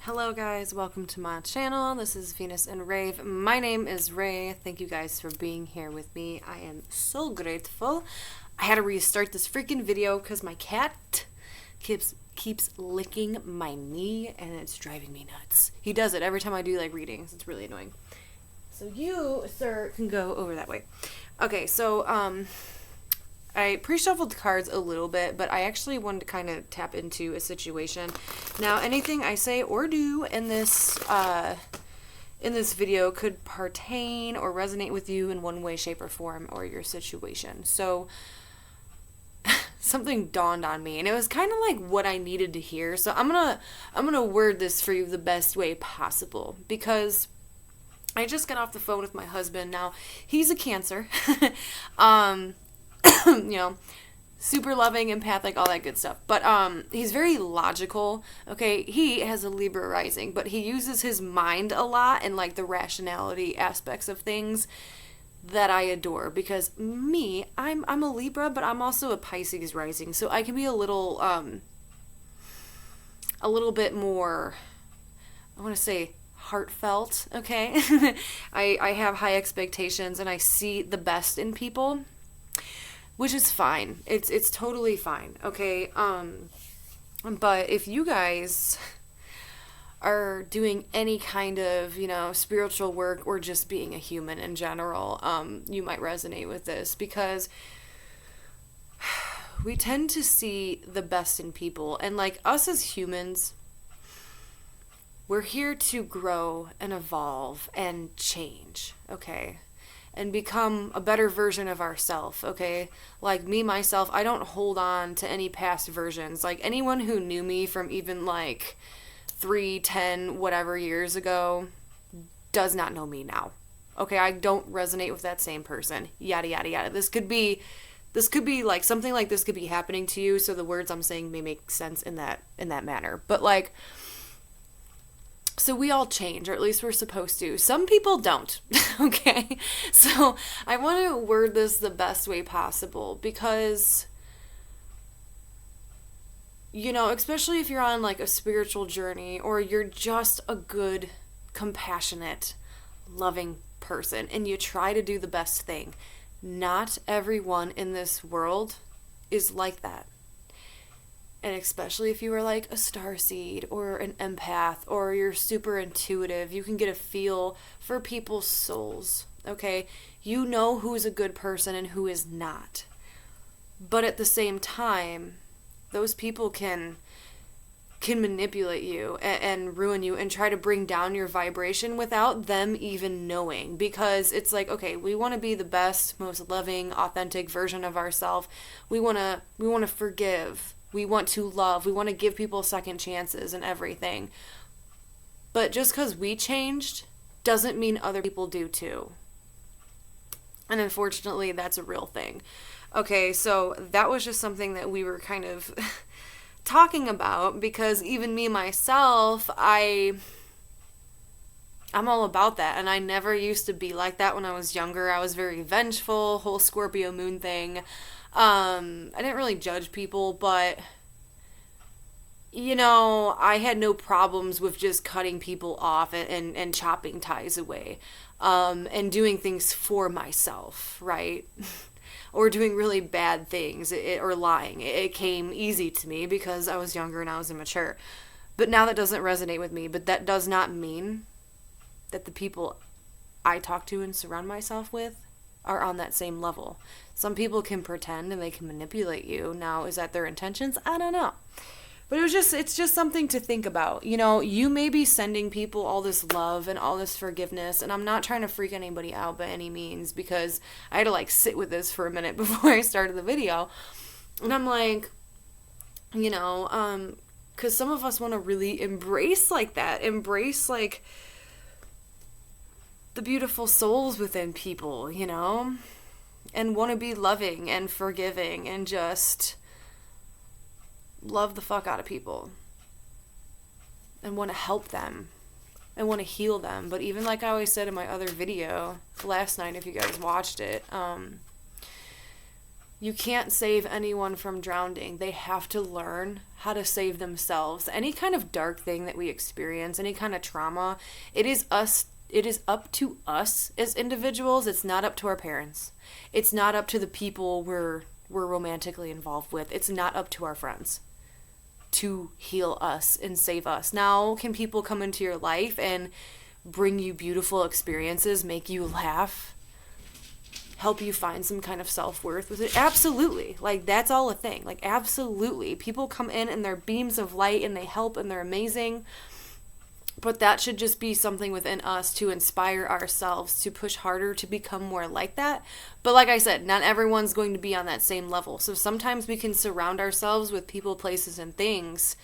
Hello guys, welcome to my channel. This is Venus and Rave. My name is Ray. Thank you guys for being here with me. I am so grateful. I had to restart this freaking video because my cat keeps licking my knee and it's driving me nuts. He does it every time I do like readings. It's really annoying. So you, sir, can go over that way. Okay, so I pre-shuffled the cards a little bit, but I actually wanted to kind of tap into a situation. Now, anything I say or do in this video could pertain or resonate with you in one way, shape, or form, or your situation. So, something dawned on me, and it was kind of like what I needed to hear. So I'm gonna word this for you the best way possible, because I just got off the phone with my husband. Now, he's a Cancer. You know, super loving, empathic, all that good stuff. But he's very logical. Okay, he has a Libra rising, but he uses his mind a lot and like the rationality aspects of things that I adore. Because me, I'm a Libra, but I'm also a Pisces rising, so I can be a little bit more, I want to say, heartfelt. Okay, I have high expectations and I see the best in people, which is fine. It's totally fine, okay? But if you guys are doing any kind of, spiritual work or just being a human in general, you might resonate with this, because we tend to see the best in people. And like us as humans, we're here to grow and evolve and change, okay? And become a better version of ourselves, okay? Like me, myself, I don't hold on to any past versions. Like anyone who knew me from even like 3, 10, whatever years ago does not know me now. Okay, I don't resonate with that same person. Yada, yada, yada. This could be like something like this could be happening to you, so the words I'm saying may make sense in that manner. But like, so we all change, or at least we're supposed to. Some people don't, okay? So I want to word this the best way possible, because, especially if you're on like a spiritual journey, or you're just a good, compassionate, loving person, and you try to do the best thing. Not everyone in this world is like that. And especially if you are like a starseed or an empath or you're super intuitive, you can get a feel for people's souls, okay? You know who's a good person and who is not. But at the same time, those people can manipulate you and ruin you and try to bring down your vibration without them even knowing. Because it's like, okay, we want to be the best, most loving, authentic version of ourselves. We want to forgive. We want to love. We want to give people second chances and everything. But just because we changed doesn't mean other people do too. And unfortunately, that's a real thing. Okay, so that was just something that we were kind of talking about, because even me, myself, I'm all about that. And I never used to be like that when I was younger. I was very vengeful, whole Scorpio moon thing. I didn't really judge people, but, I had no problems with just cutting people off and chopping ties away, and doing things for myself, right? Or doing really bad things, or lying. It came easy to me because I was younger and I was immature. But now that doesn't resonate with me, but that does not mean that the people I talk to and surround myself with are on that same level. Some people can pretend and they can manipulate you. Now, is that their intentions? I don't know. But it's just something to think about. You may be sending people all this love and all this forgiveness, and I'm not trying to freak anybody out by any means, because I had to like sit with this for a minute before I started the video. And I'm like, because some of us want to really embrace like that, embrace like the beautiful souls within people, and want to be loving and forgiving and just love the fuck out of people and want to help them and want to heal them. But even like I always said in my other video last night, if you guys watched it, You can't save anyone from drowning. They have to learn how to save themselves. Any kind of dark thing that we experience, any kind of trauma, it is up to us as individuals. It's not up to our parents. It's not up to the people we're romantically involved with. It's not up to our friends to heal us and save us. Now, can people come into your life and bring you beautiful experiences, make you laugh, help you find some kind of self-worth with it? Absolutely. Like, that's all a thing. Like, absolutely. People come in and they're beams of light and they help and they're amazing. But that should just be something within us to inspire ourselves to push harder to become more like that. But like I said, not everyone's going to be on that same level. So sometimes we can surround ourselves with people, places, and things,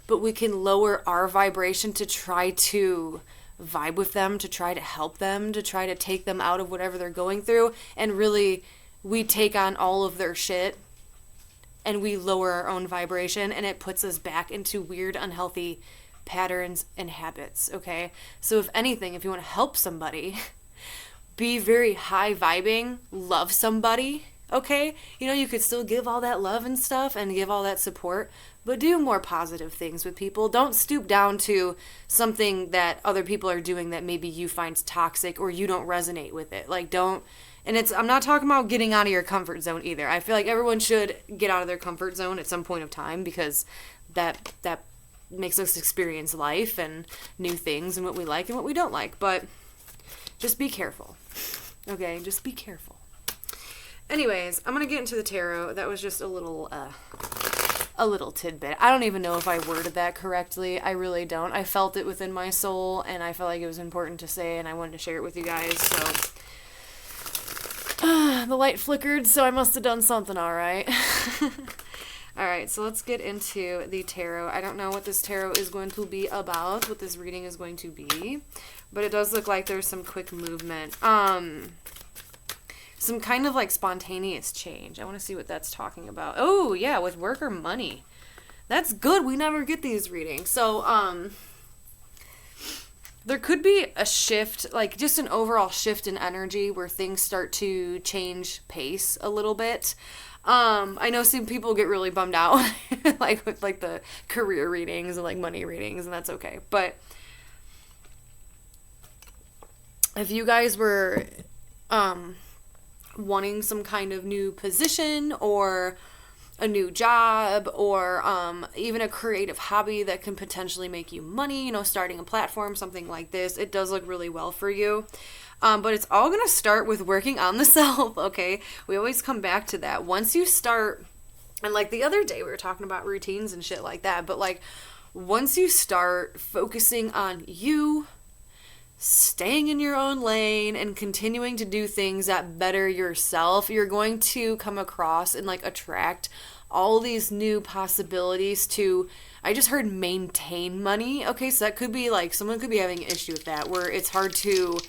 but we can lower our vibration to try to vibe with them, to try to help them, to try to take them out of whatever they're going through. And really, we take on all of their shit and we lower our own vibration, and it puts us back into weird, unhealthy patterns and habits, okay? So if anything, if you want to help somebody, be very high vibing, love somebody, okay? You know, you could still give all that love and stuff and give all that support, but do more positive things with people. Don't stoop down to something that other people are doing that maybe you find toxic or you don't resonate with it. Like, don't, and I'm not talking about getting out of your comfort zone either. I feel like everyone should get out of their comfort zone at some point of time, because that makes us experience life and new things and what we like and what we don't like. But just be careful. Okay, just be careful. Anyways, I'm going to get into the tarot. That was just a little tidbit. I don't even know if I worded that correctly. I really don't. I felt it within my soul, and I felt like it was important to say, and I wanted to share it with you guys. So the light flickered, so I must have done something all right. Alright, so let's get into the tarot. I don't know what this tarot is going to be about, what this reading is going to be, but it does look like there's some quick movement. Some kind of like spontaneous change. I want to see what that's talking about. Oh, yeah, with work or money. That's good. We never get these readings. So, there could be a shift, like just an overall shift in energy where things start to change pace a little bit. I know some people get really bummed out, like with like the career readings and like money readings, and that's okay. But if you guys were, wanting some kind of new position or a new job or, even a creative hobby that can potentially make you money, you know, starting a platform, something like this, it does look really well for you. But it's all going to start with working on the self, okay? We always come back to that. Once you start, and like the other day we were talking about routines and shit like that, but like once you start focusing on you, staying in your own lane and continuing to do things that better yourself, you're going to come across and like attract all these new possibilities to, I just heard maintain money. Okay, so that could be like, someone could be having an issue with that, where it's hard to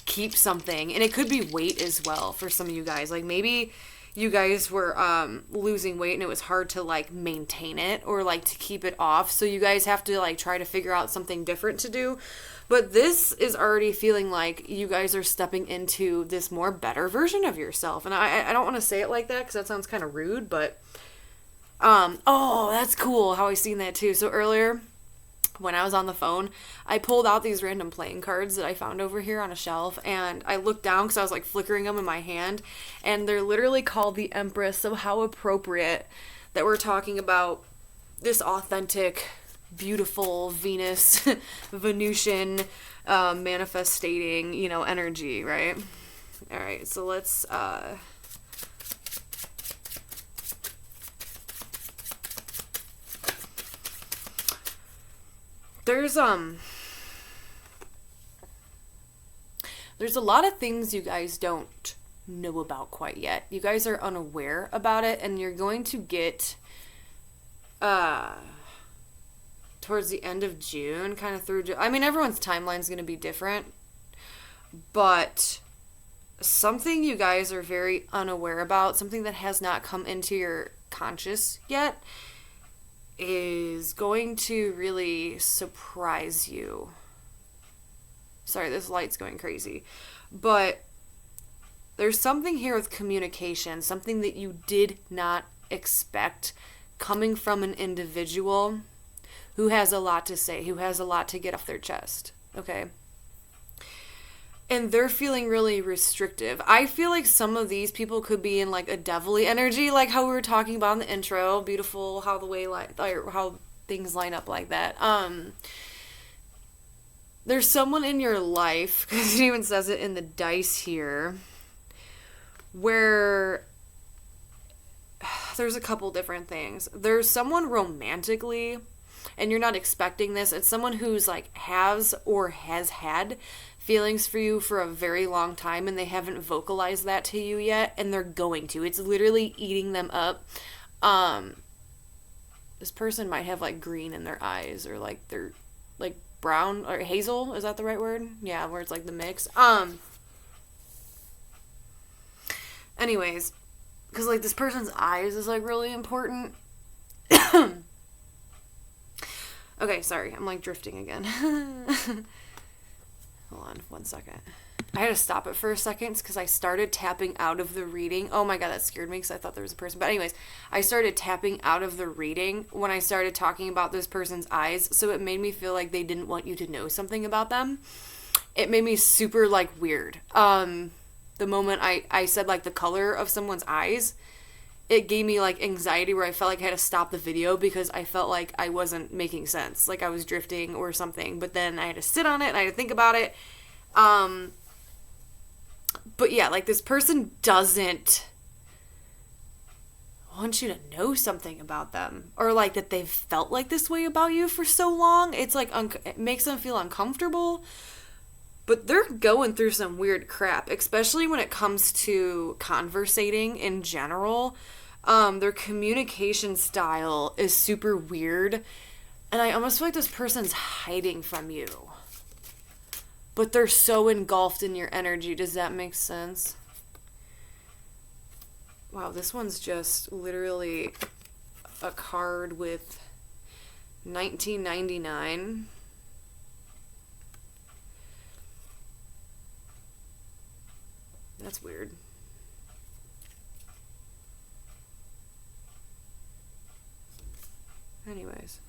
keep something, and it could be weight as well for some of you guys. Like maybe you guys were losing weight and it was hard to like maintain it or like to keep it off, so you guys have to like try to figure out something different to do. But this is already feeling like you guys are stepping into this more better version of yourself. And I don't want to say it like that because that sounds kind of rude, but oh, that's cool how I seen that too. So earlier when I was on the phone, I pulled out these random playing cards that I found over here on a shelf, and I looked down because I was like flickering them in my hand, and they're literally called the Empress. So how appropriate that we're talking about this authentic, beautiful Venus, Venusian, manifestating, you know, energy, right? All right, so let's, there's a lot of things you guys don't know about quite yet. You guys are unaware about it, and you're going to get, towards the end of June, kind of through, I mean, everyone's timeline is going to be different, but something you guys are very unaware about, something that has not come into your conscious yet, is going to really surprise you. Sorry, this light's going crazy. But there's something here with communication, something that you did not expect coming from an individual who has a lot to say, who has a lot to get off their chest, okay? And they're feeling really restrictive. I feel like some of these people could be in like a devilly energy, like how we were talking about in the intro. Beautiful how the way how things line up like that. There's someone in your life, because it even says it in the dice here, where there's a couple different things. There's someone romantically, and you're not expecting this. It's someone who's like has or has had feelings for you for a very long time, and they haven't vocalized that to you yet, and they're going to. It's literally eating them up. This person might have like green in their eyes, or like they're like brown or hazel. Is that the right word? Yeah, where it's like the mix. Anyways, because like this person's eyes is like really important. Okay, sorry, I'm like drifting again. Hold on 1 second. I had to stop it for a second because I started tapping out of the reading. Oh my god, that scared me because I thought there was a person. But anyways, I started tapping out of the reading when I started talking about this person's eyes. So it made me feel like they didn't want you to know something about them. It made me super like weird. The moment I said like the color of someone's eyes, it gave me like anxiety where I felt like I had to stop the video because I felt like I wasn't making sense. Like I was drifting or something. But then I had to sit on it and I had to think about it. But yeah, like this person doesn't want you to know something about them, or like that they've felt like this way about you for so long. It's like it makes them feel uncomfortable, but they're going through some weird crap, especially when it comes to conversating in general. Their communication style is super weird, and I almost feel like this person's hiding from you. But they're so engulfed in your energy. Does that make sense? Wow, this one's just literally a card with 1999. That's weird. Anyways.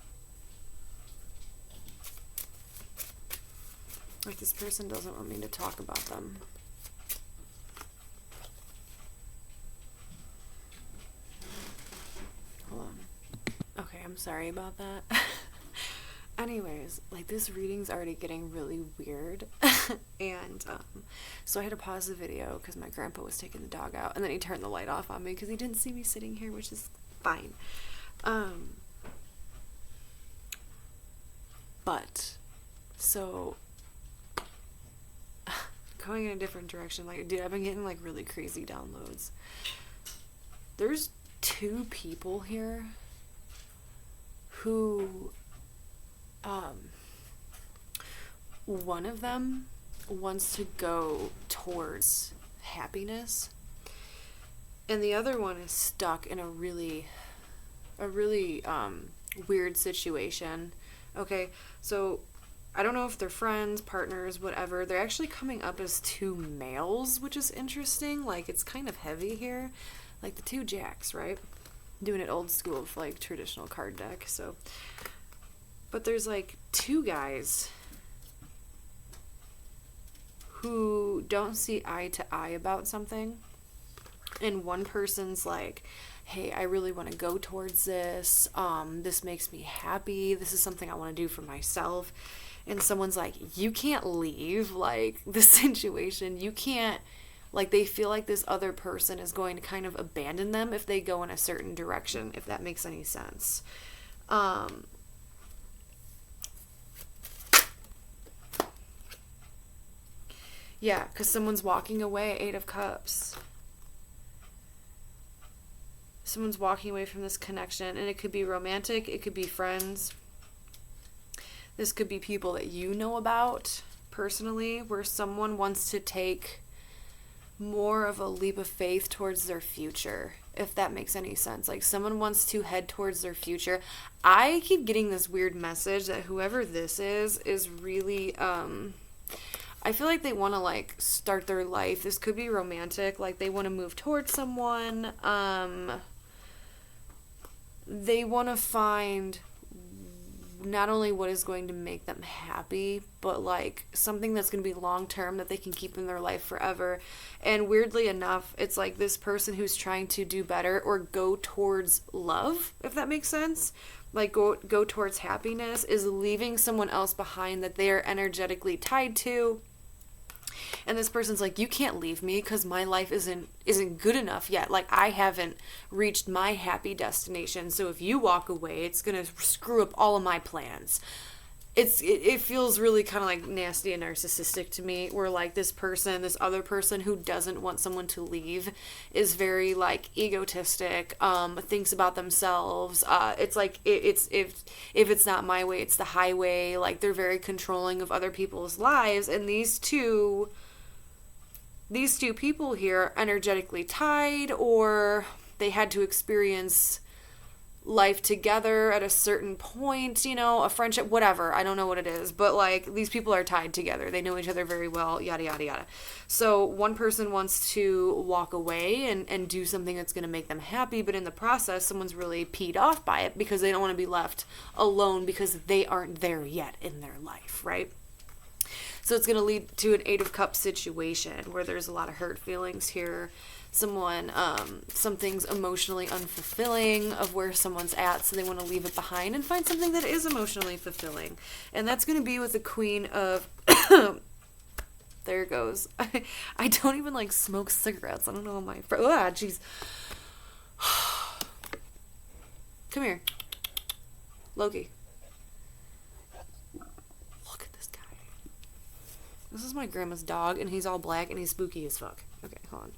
Like, this person doesn't want me to talk about them. Hold on. Okay, I'm sorry about that. Anyways, like, this reading's already getting really weird. And, so I had to pause the video because my grandpa was taking the dog out. And then he turned the light off on me because he didn't see me sitting here, which is fine. But, so... going in a different direction, like, dude, I've been getting like really crazy downloads. There's 2 people here who one of them wants to go towards happiness, and the other one is stuck in a really weird situation. Okay, so I don't know if they're friends, partners, whatever. They're actually coming up as 2 males, which is interesting. Like, it's kind of heavy here. Like the 2 jacks, right? Doing it old school with, like, traditional card deck, so. But there's, like, 2 guys who don't see eye to eye about something. And one person's like, hey, I really want to go towards this. This makes me happy. This is something I want to do for myself. And someone's like, you can't leave, like, this situation. You can't, like, they feel like this other person is going to kind of abandon them if they go in a certain direction, if that makes any sense. Yeah, because someone's walking away, 8 of Cups. Someone's walking away from this connection, and it could be romantic, it could be friends. This could be people that you know about personally, where someone wants to take more of a leap of faith towards their future, if that makes any sense. Like, someone wants to head towards their future. I keep getting this weird message that whoever this is really, I feel like they want to like start their life. This could be romantic. Like they want to move towards someone. They want to find not only what is going to make them happy, but like something that's going to be long term that they can keep in their life forever. And weirdly enough, it's like this person who's trying to do better or go towards love, if that makes sense, like go towards happiness, is leaving someone else behind that they are energetically tied to. And this person's like, you can't leave me because my life isn't good enough yet. Like, I haven't reached my happy destination. So if you walk away, it's going to screw up all of my plans. It feels really kind of like nasty and narcissistic to me, where like this other person who doesn't want someone to leave is very like egotistic, thinks about themselves. It's like if it's not my way, it's the highway. Like they're very controlling of other people's lives, and these two people here are energetically tied, or they had to experience life together at a certain point, you know, a friendship, whatever. I don't know what it is, but like these people are tied together. They know each other very well, yada, yada, yada. So one person wants to walk away and do something that's going to make them happy, but in the process, someone's really peed off by it because they don't want to be left alone because they aren't there yet in their life, right? So it's going to lead to an 8 of Cups situation where there's a lot of hurt feelings here. Something's emotionally unfulfilling of where someone's at, so they want to leave it behind and find something that is emotionally fulfilling. And that's going to be with the Queen of... There it goes. I don't even, like, smoke cigarettes. I don't know my... Ah, jeez. Come here. Loki. Look at this guy. This is my grandma's dog, and he's all black, and he's spooky as fuck. Okay, hold on.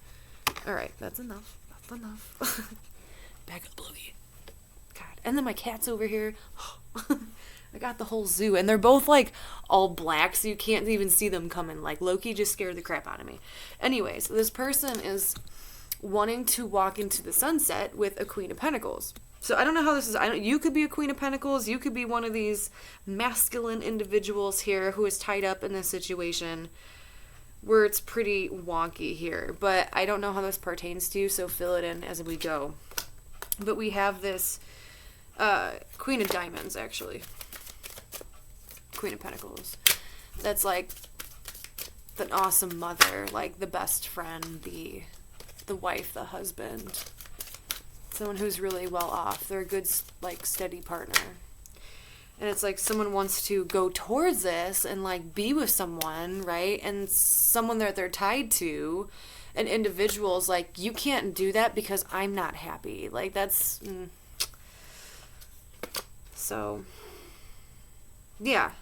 Alright, that's enough. That's enough. Back up, Loki. God. And then my cat's over here. I got the whole zoo. And they're both, like, all black, so you can't even see them coming. Like, Loki just scared the crap out of me. Anyways, this person is wanting to walk into the sunset with a Queen of Pentacles. So I don't know how this is. You could be a Queen of Pentacles. You could be one of these masculine individuals here who is tied up in this situation where it's pretty wonky here, but I don't know how this pertains to you, so fill it in as we go. But we have this Queen of Diamonds, actually. Queen of Pentacles. That's like an awesome mother, like the best friend, the wife, the husband. Someone who's really well off. They're a good, like, steady partner. And it's like someone wants to go towards this and like be with someone, right? And someone that they're tied to, an individual's like, you can't do that because I'm not happy. Like that's, So, yeah.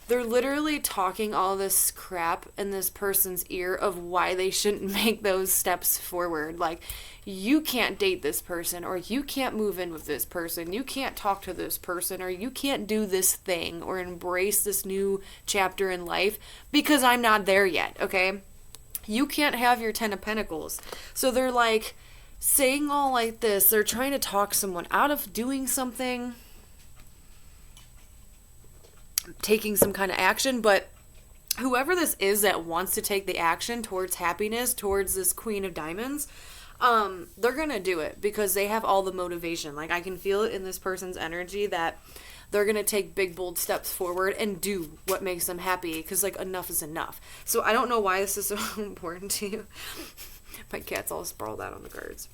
They're literally talking all this crap in this person's ear of why they shouldn't make those steps forward. Like, you can't date this person, or you can't move in with this person, you can't talk to this person, or you can't do this thing, or embrace this new chapter in life, because I'm not there yet, okay? You can't have your 10 of Pentacles. So they're like, saying all like this, they're trying to talk someone out of doing something, taking some kind of action, but whoever this is that wants to take the action towards happiness, towards this Queen of Diamonds, they're gonna do it because they have all the motivation. Like, I can feel it in this person's energy that they're gonna take big, bold steps forward and do what makes them happy, because, like, enough is enough. So I don't know why this is so important to you. My cat's all sprawled out on the cards.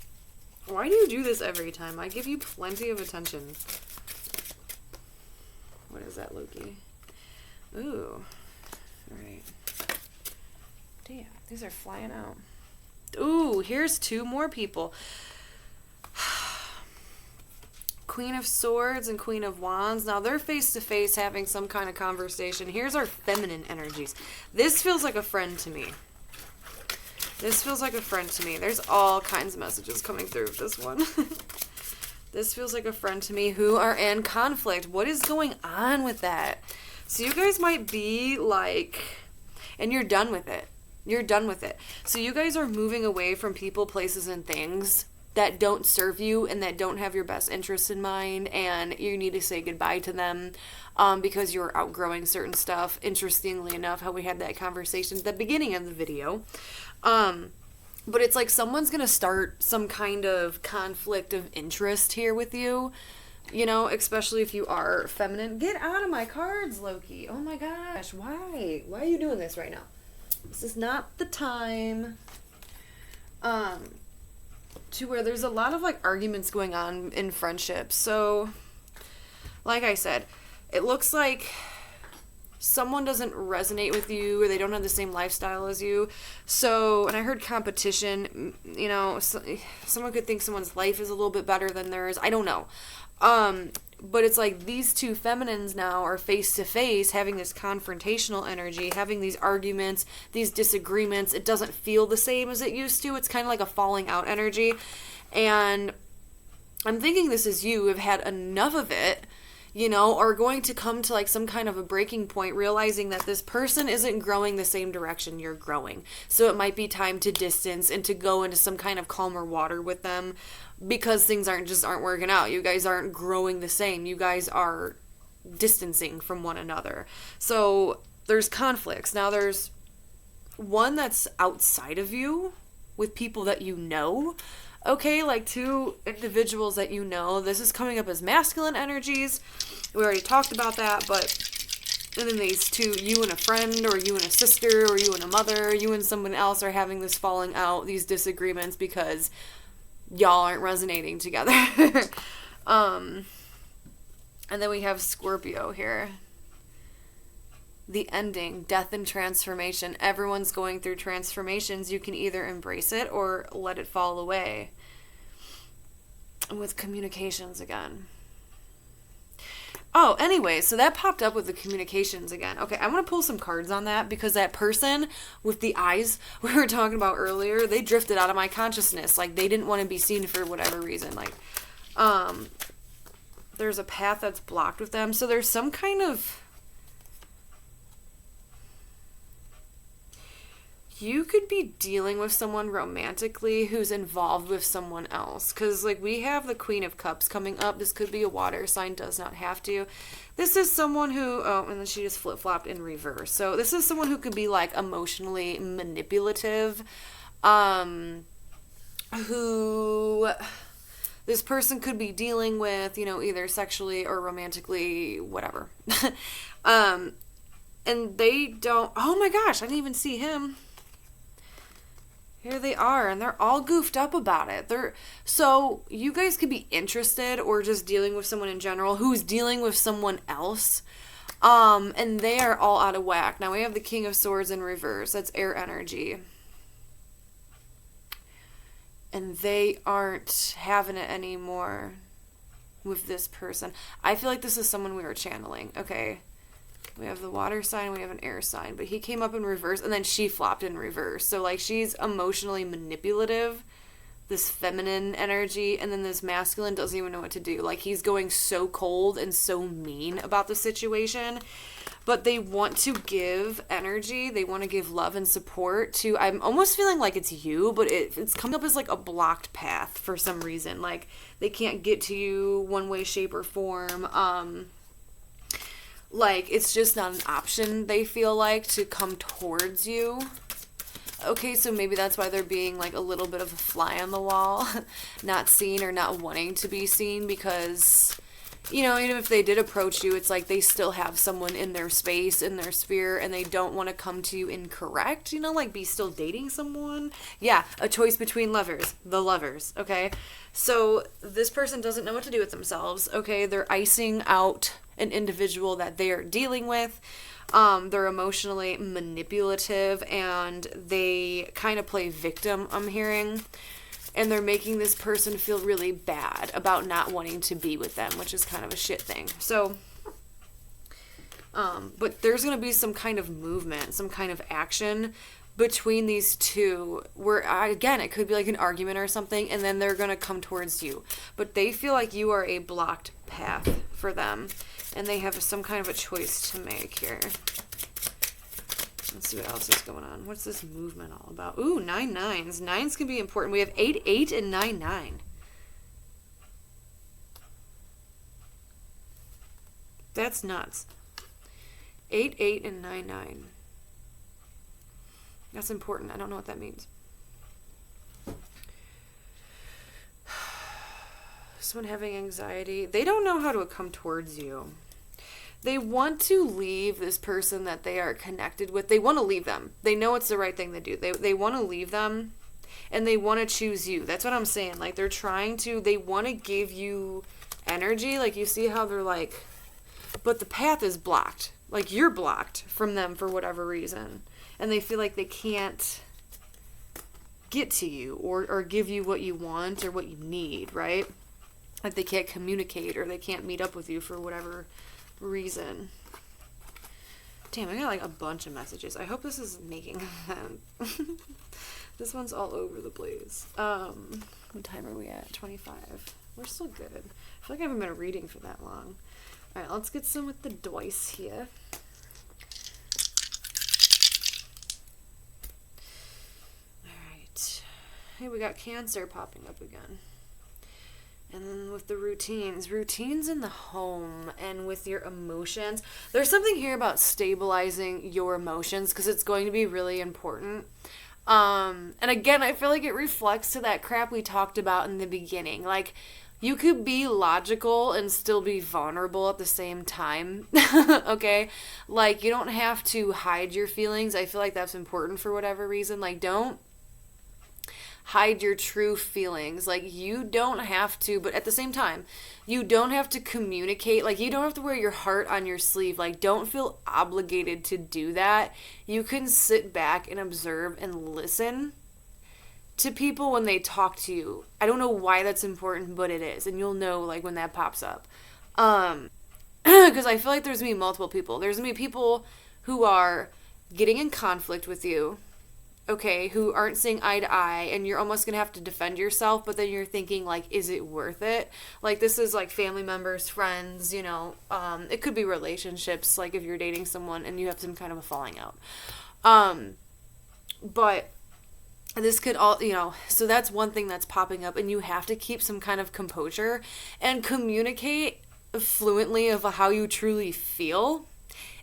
Why do you do this every time? I give you plenty of attention. What is that, Loki? Ooh. Alright. Damn, these are flying out. Ooh, here's 2 more people. Queen of Swords and Queen of Wands. Now, they're face-to-face having some kind of conversation. Here's our feminine energies. This feels like a friend to me. This feels like a friend to me. There's all kinds of messages coming through with this one. This feels like a friend to me who are in conflict. What is going on with that? So you guys might be like, and you're done with it. You're done with it. So you guys are moving away from people, places, and things that don't serve you and that don't have your best interests in mind, and you need to say goodbye to them because you're outgrowing certain stuff. Interestingly enough, how we had that conversation at the beginning of the video. But it's like someone's going to start some kind of conflict of interest here with you, you know, especially if you are feminine. Get out of my cards, Loki. Oh my gosh, why? Why are you doing this right now? This is not the time. To where there's a lot of like arguments going on in friendships. So, like I said, it looks like someone doesn't resonate with you, or they don't have the same lifestyle as you. So, and I heard competition, you know, someone could think someone's life is a little bit better than theirs. I don't know. But it's like these two feminines now are face to face having this confrontational energy, having these arguments, these disagreements. It doesn't feel the same as it used to. It's kind of like a falling out energy. And I'm thinking this is you have had enough of it, you know, or going to come to like some kind of a breaking point, realizing that this person isn't growing the same direction you're growing. So it might be time to distance and to go into some kind of calmer water with them, because things aren't working out. You guys aren't growing the same. You guys are distancing from one another. So there's conflicts. Now there's one that's outside of you with people that you know. Okay, like two individuals that you know. This is coming up as masculine energies. We already talked about that, and then these two, you and a friend, or you and a sister, or you and a mother, you and someone else are having this falling out, these disagreements because y'all aren't resonating together. And then we have Scorpio here. The ending, death and transformation. Everyone's going through transformations. You can either embrace it or let it fall away. And with communications again. Oh, anyway, so that popped up with the communications again. Okay, I want to pull some cards on that, because that person with the eyes we were talking about earlier, they drifted out of my consciousness. Like, they didn't want to be seen for whatever reason. Like, there's a path that's blocked with them. So there's some kind of... You could be dealing with someone romantically who's involved with someone else. Because, like, we have the Queen of Cups coming up. This could be a water sign, does not have to. This is someone who... Oh, and then she just flip-flopped in reverse. So this is someone who could be, like, emotionally manipulative. Who... This person could be dealing with, you know, either sexually or romantically, whatever. And they don't... Oh, my gosh, I didn't even see him. Here they are, and they're all goofed up about it. So you guys could be interested or just dealing with someone in general who's dealing with someone else, and they are all out of whack. Now we have the King of Swords in reverse. That's air energy. And they aren't having it anymore with this person. I feel like this is someone we were channeling. Okay. We have the water sign, we have an air sign, but he came up in reverse, and then she flopped in reverse. So, like, she's emotionally manipulative, this feminine energy, and then this masculine doesn't even know what to do. Like, he's going so cold and so mean about the situation, but they want to give energy, they want to give love and support to, I'm almost feeling like it's you, but it's coming up as, like, a blocked path for some reason. Like, they can't get to you one way, shape, or form. Like, it's just not an option, they feel like, to come towards you. Okay, so maybe that's why they're being, like, a little bit of a fly on the wall. Not seen or not wanting to be seen, because, you know, even if they did approach you, it's like they still have someone in their space, in their sphere, and they don't want to come to you incorrect, you know, like, be still dating someone. Yeah, a choice between lovers. The lovers, okay? So, this person doesn't know what to do with themselves, okay? They're icing out an individual that they are dealing with. They're emotionally manipulative, and they kind of play victim, I'm hearing. And they're making this person feel really bad about not wanting to be with them, which is kind of a shit thing. So, but there's going to be some kind of movement, some kind of action between these two, where, again, it could be like an argument or something, and then they're going to come towards you. But they feel like you are a blocked path for them, and they have some kind of a choice to make here. Let's see what else is going on. What's this movement all about? Ooh, 9 9s. 9s can be important. We have 8 8 and 9 9. That's nuts. 8 8 and 9 9. That's important. I don't know what that means. Someone having anxiety. They don't know how to come towards you. They want to leave this person that they are connected with. They want to leave them. They know it's the right thing to do. They want to leave them, and they want to choose you. That's what I'm saying. Like, they're trying to, they want to give you energy. Like, you see how they're like, but the path is blocked. Like, you're blocked from them for whatever reason. And they feel like they can't get to you or give you what you want or what you need, right? Like, they can't communicate or they can't meet up with you for whatever reason. Damn, I got like a bunch of messages. I hope this is making sense. This one's all over the place. What time are we at? 25. We're still good. I feel like I haven't been reading for that long. Alright, let's get some with the dice here. Alright. Hey, we got Cancer popping up again. And then with the routines in the home and with your emotions. There's something here about stabilizing your emotions because it's going to be really important. And again, I feel like it reflects to that crap we talked about in the beginning. Like, you could be logical and still be vulnerable at the same time, okay? Like, you don't have to hide your feelings. I feel like that's important for whatever reason. Like, don't hide your true feelings. Like, you don't have to, but at the same time, you don't have to communicate. Like, you don't have to wear your heart on your sleeve. Like, don't feel obligated to do that. You can sit back and observe and listen to people when they talk to you. I don't know why that's important, but it is. And you'll know, like, when that pops up. Because I feel like there's going to be multiple people. There's going to be people who are getting in conflict with you, okay, who aren't seeing eye to eye, and you're almost going to have to defend yourself, but then you're thinking, like, is it worth it? Like, this is, like, family members, friends, you know, it could be relationships, like, if you're dating someone and you have some kind of a falling out. But this could all, you know, so that's one thing that's popping up, and you have to keep some kind of composure and communicate fluently of how you truly feel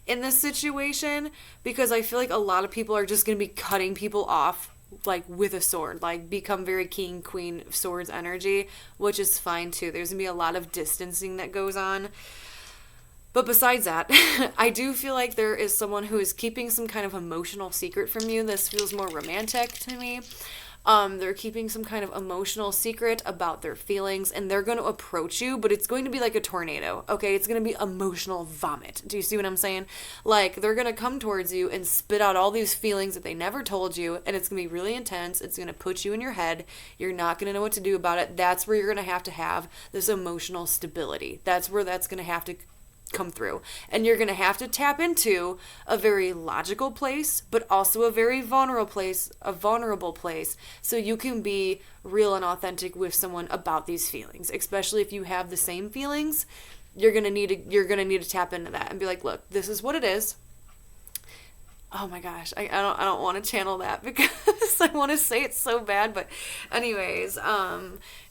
in this situation, because I feel like a lot of people are just going to be cutting people off, like, with a sword, like, become very king, queen of swords energy, which is fine too. There's going to be a lot of distancing that goes on. But besides that, I do feel like there is someone who is keeping some kind of emotional secret from you. This feels more romantic to me. They're keeping some kind of emotional secret about their feelings, and they're going to approach you, but it's going to be like a tornado, okay? It's going to be emotional vomit. Do you see what I'm saying? Like, they're going to come towards you and spit out all these feelings that they never told you, and it's going to be really intense. It's going to put you in your head. You're not going to know what to do about it. That's where you're going to have this emotional stability. That's where that's going to have to come through, and you're going to have to tap into a very logical place, but also a very vulnerable place, so you can be real and authentic with someone about these feelings. Especially if you have the same feelings, you're going to need to tap into that and be like, look, this is what it is. Oh my gosh, I don't want to channel that because I want to say it so bad, but anyways,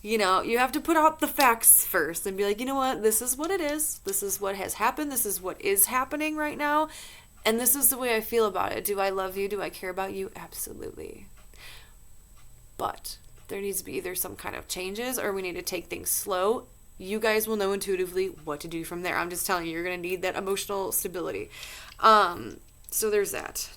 you know, you have to put out the facts first and be like, you know what, this is what it is, this is what has happened, this is what is happening right now, and this is the way I feel about it. Do I love you? Do I care about you? Absolutely. But there needs to be either some kind of changes, or we need to take things slow. You guys will know intuitively what to do from there. I'm just telling you, you're going to need that emotional stability. So there's that.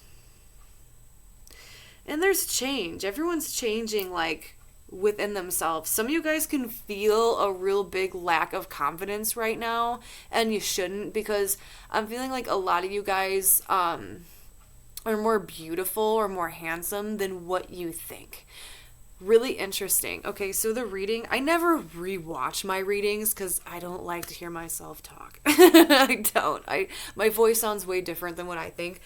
And there's change. Everyone's changing, like, within themselves. Some of you guys can feel a real big lack of confidence right now, and you shouldn't, because I'm feeling like a lot of you guys are more beautiful or more handsome than what you think. Really interesting. Okay, so the reading, I never rewatch my readings because I don't like to hear myself talk. I don't. My voice sounds way different than what I think.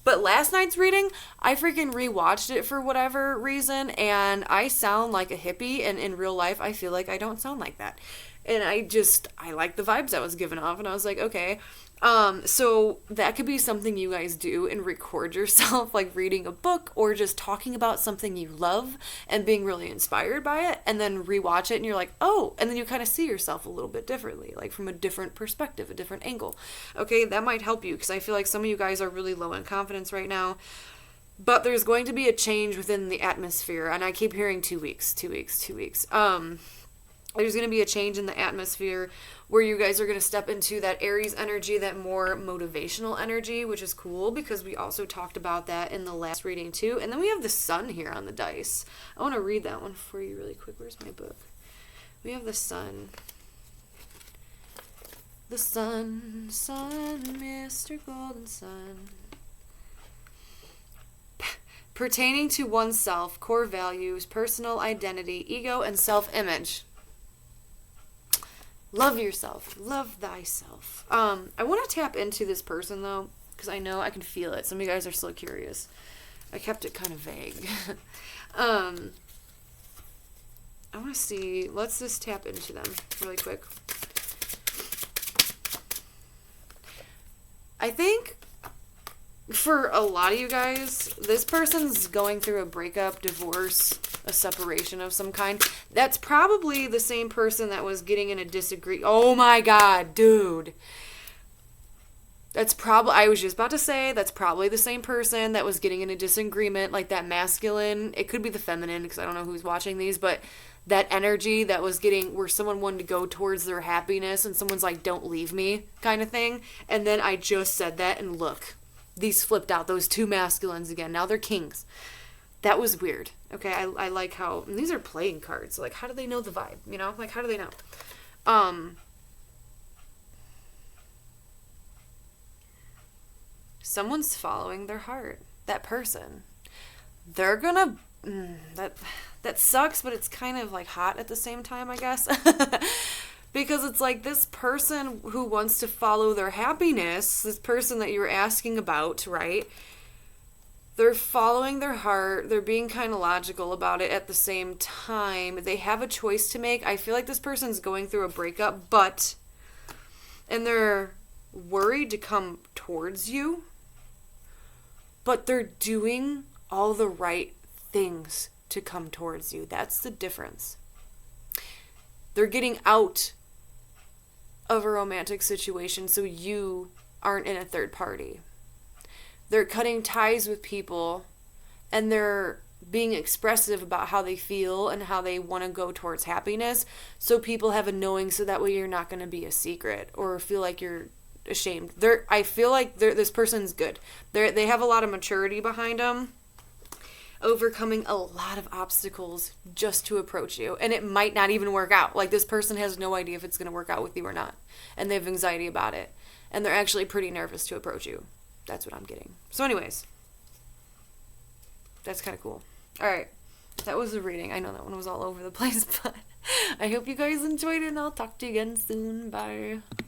But last night's reading, I freaking rewatched it for whatever reason, and I sound like a hippie, and in real life, I feel like I don't sound like that. And I like the vibes I was giving off, and I was like, okay. So that could be something you guys do and record yourself, like reading a book or just talking about something you love and being really inspired by it, and then rewatch it and you're like, oh, and then you kind of see yourself a little bit differently, like from a different perspective, a different angle. Okay, that might help you, because I feel like some of you guys are really low in confidence right now. But there's going to be a change within the atmosphere, and I keep hearing 2 weeks, 2 weeks, 2 weeks. There's going to be a change in the atmosphere where you guys are going to step into that Aries energy, that more motivational energy, which is cool because we also talked about that in the last reading too. And then we have the sun here on the dice. I want to read that one for you really quick. Where's my book? We have the sun. The sun, sun, Mr. Golden Sun. Pertaining to oneself, core values, personal identity, ego, and self-image. Love yourself. Love thyself. I want to tap into this person, though, because I know I can feel it. Some of you guys are still curious. I kept it kind of vague. I want to see. Let's just tap into them really quick. I think for a lot of you guys, this person's going through a breakup, divorce, a separation of some kind. That's probably the same person that was getting in a disagreement. Oh my god, dude. That's probably, I was just about to say, that's probably the same person that was getting in a disagreement, like that masculine, it could be the feminine, because I don't know who's watching these, but that energy that was getting, where someone wanted to go towards their happiness, and someone's like, don't leave me, kind of thing. And then I just said that, and look. These flipped out, those two masculines again. Now they're kings. That was weird. Okay, I like how, and these are playing cards. So like, how do they know the vibe? You know, like, how do they know? Someone's following their heart. That person. They're gonna, that sucks, but it's kind of like hot at the same time, I guess. Because it's like this person who wants to follow their happiness, this person that you were asking about, right? They're following their heart. They're being kind of logical about it at the same time. They have a choice to make. I feel like this person's going through a breakup, and they're worried to come towards you, but they're doing all the right things to come towards you. That's the difference. They're getting out of a romantic situation so you aren't in a third party. They're cutting ties with people, and they're being expressive about how they feel and how they want to go towards happiness, so people have a knowing, so that way you're not going to be a secret or feel like you're ashamed. I feel like this person's good. They have a lot of maturity behind them, overcoming a lot of obstacles just to approach you, and it might not even work out. Like, this person has no idea if it's going to work out with you or not, and they have anxiety about it, and they're actually pretty nervous to approach you. That's what I'm getting. So anyways, that's kind of cool. All right, that was the reading. I know that one was all over the place, but I hope you guys enjoyed it, and I'll talk to you again soon. Bye.